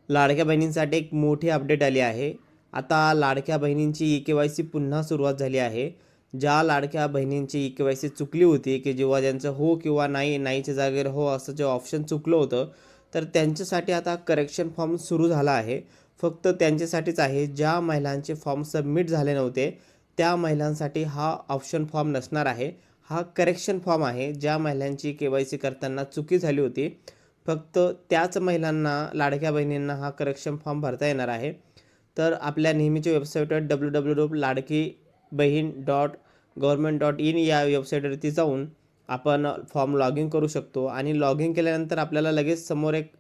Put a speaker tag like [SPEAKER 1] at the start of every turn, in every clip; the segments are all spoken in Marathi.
[SPEAKER 1] लाडक्या बहिणींसाठी एक मोठी अपडेट आली आहे. आता लाडक्या बहिणींची ई-के-वाय-सी पुन्हा सुरुवात झाली आहे. ज्या लाडक्या बहिणींची ई-के-वाय-सी चुकली होती, की जेव्हा ज्यांचं हो किंवा नाही, नाहीच्या जागेवर हो असं जे ऑप्शन चुकलं होतं, तर त्यांच्यासाठी आता करेक्शन फॉर्म सुरू झाला आहे. फक्त त्यांच्यासाठीच आहे. ज्या महिलांचे फॉर्म सबमिट झाले नव्हते, त्या महिलांसाठी हा ऑप्शन फॉर्म नसणार आहे. हा करेक्शन फॉर्म आहे. ज्या महिलांची के-वाय-सी करताना चुकी झाली होती, फक्त त्याच महिलांना, लाडक्या बहिणींना हा करेक्शन फॉर्म भरता येणार आहे. तर आपल्या नेहमीच्या वेबसाईटवर www.ladkibehin.government.in या वेबसाईटवरती जाऊन आपण फॉर्म लॉग इन करू शकतो आणि लॉग इन केल्यानंतर आपल्याला लगेच समोर एक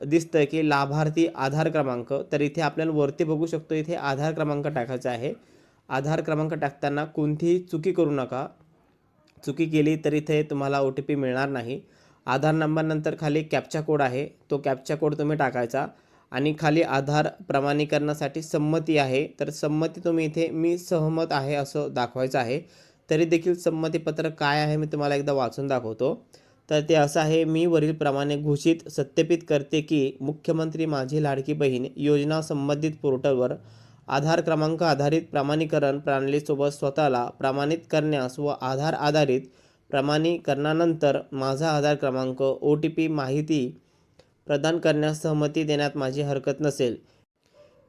[SPEAKER 1] दिसतं की लाभार्थी आधार क्रमांक. तर इथे आपल्याला वरती बघू शकतो, इथे आधार क्रमांक टाकायचा आहे. आधार क्रमांक टाकताना कोणतीही चुकी करू नका. चुकी केली तर इथे तुम्हाला OTP मिळणार नाही. आधार नंबरनंतर खाली कॅप्चा कोड आहे, तो कॅप्चा कोड तुम्ही टाकायचा आणि खाली आधार प्रमाणीकरणासाठी संमती आहे, तर संमती तुम्ही इथे मी सहमत आहे असं दाखवायचं आहे. तरी देखील संमतीपत्र काय आहे मी तुम्हाला एकदा वाचून दाखवतो. तर ते असं आहे, मी वरीलप्रमाणे घोषित सत्यापित करते की मुख्यमंत्री माझी लाडकी बहीण योजना संबंधित पोर्टलवर आधार क्रमांक आधारित प्रमाणीकरण प्रणालीसोबत स्वतःला प्रमाणित करण्यास व आधार आधारित प्रमाणीकरणानंतर माझा आधार क्रमांक OTP माहिती प्रदान करण्यास सहमती देण्यात माझी हरकत नसेल.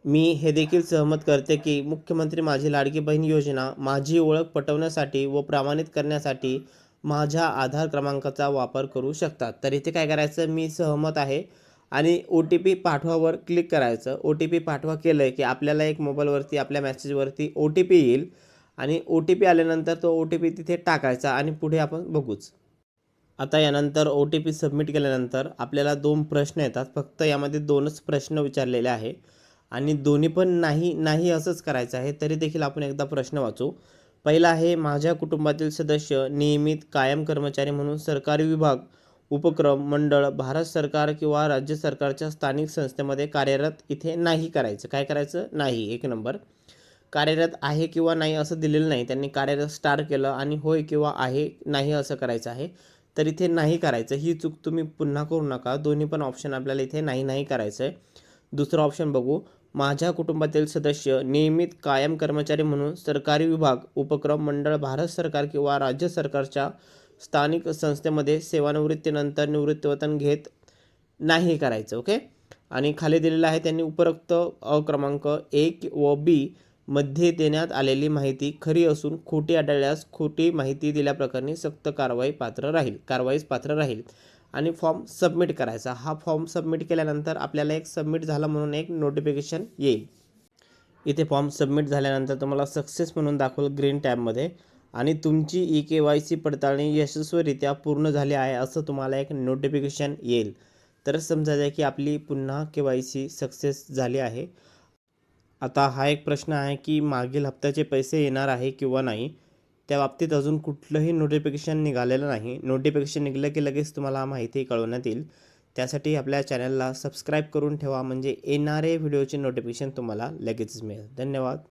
[SPEAKER 1] मी हे देखील सहमत करते की मुख्यमंत्री माझी लाडकी बहीण योजना माझी ओळख पटवण्यासाठी व प्रमाणित करण्यासाठी माझ्या आधार क्रमांकाचा वापर करू शकतात. तर इथे काय करायचं, मी सहमत आहे आणि OTP पाठवावर क्लिक करायचं. OTP पाठवा केलं आहे की आपल्याला एक मोबाईलवरती आपल्या मेसेजवरती OTP येईल आणि OTP आल्यानंतर तो OTP तिथे टाकायचा आणि पुढे आपण बघूच. आता यानंतर OTP सबमिट केल्यानंतर आपल्याला 2 प्रश्न येतात. फक्त यामध्ये 2च प्रश्न विचारलेले आहे आणि दोन्ही पण नाही, नाही असंच करायचं आहे. तरी देखील आपण एकदा प्रश्न वाचू. पहिला आहे, माझ्या कुटुंबातील सदस्य नियमित कायम कर्मचारी म्हणून सरकारी विभाग, उपक्रम, मंडळ, भारत सरकार किंवा राज्य सरकारच्या स्थानिक संस्थेमध्ये कार्यरत. इथे नाही करायचं. काय करायचं? नाही. 1 नंबर. कार्यरत आहे किंवा नाही असं दिलेलं नाही. त्यांनी कार्यरत स्टार केलं आणि होय किंवा आहे, नाही असं करायचं आहे. तर इथे नाही करायचं. ही चूक तुम्ही पुन्हा करू नका. दोन्ही पण ऑप्शन आपल्याला इथे नाही, नाही करायचं आहे. दुसरं ऑप्शन बघू. माझ्या कुटुंबातील सदस्य नियमित कायम कर्मचारी म्हणून सरकारी विभाग, उपक्रम, मंडळ, भारत सरकार किंवा राज्य सरकारच्या स्थानिक संस्थेमध्ये सेवानिवृत्तीनंतर निवृत्तीवेतन घेत नाही करायचं. ओके. आणि खाली दिलेलं आहे, त्यांनी उपरोक्त क्रमांक 1 व B मध्ये देण्यात आलेली माहिती खरी असून खोटी आढळल्यास खोटी माहिती दिल्याप्रकरणी सक्त कारवाईस पात्र राहील आणि फॉर्म सबमिट करायचा. हा फॉर्म सबमिट केल्यानंतर आपल्याला एक सबमिट झाला म्हणून एक नोटिफिकेशन येईल. इथे फॉर्म सबमिट झाल्यानंतर तुम्हाला सक्सेस म्हणून दाखवलं ग्रीन टॅबमध्ये आणि तुमची ई-के-वाय-सी पडताळणी यशस्वीरित्या पूर्ण झाली आहे असं तुम्हाला एक नोटिफिकेशन येईल. तरच समजायचं की आपली पुन्हा के-वाय-सी सक्सेस झाली आहे. आता हा एक प्रश्न आहे की मागील हप्त्याचे पैसे येणार आहे किंवा नाही. त्या बाबतीत अजून कुठलंही नोटिफिकेशन निघालेलं नाही. नोटिफिकेशन निघालं की लगेच तुम्हाला माहिती कळवण्यात येईल. त्यासाठी आपल्या चॅनलला सबस्क्राईब करून ठेवा, म्हणजे येणारे व्हिडिओचे नोटिफिकेशन तुम्हाला लगेचच मिळेल. धन्यवाद.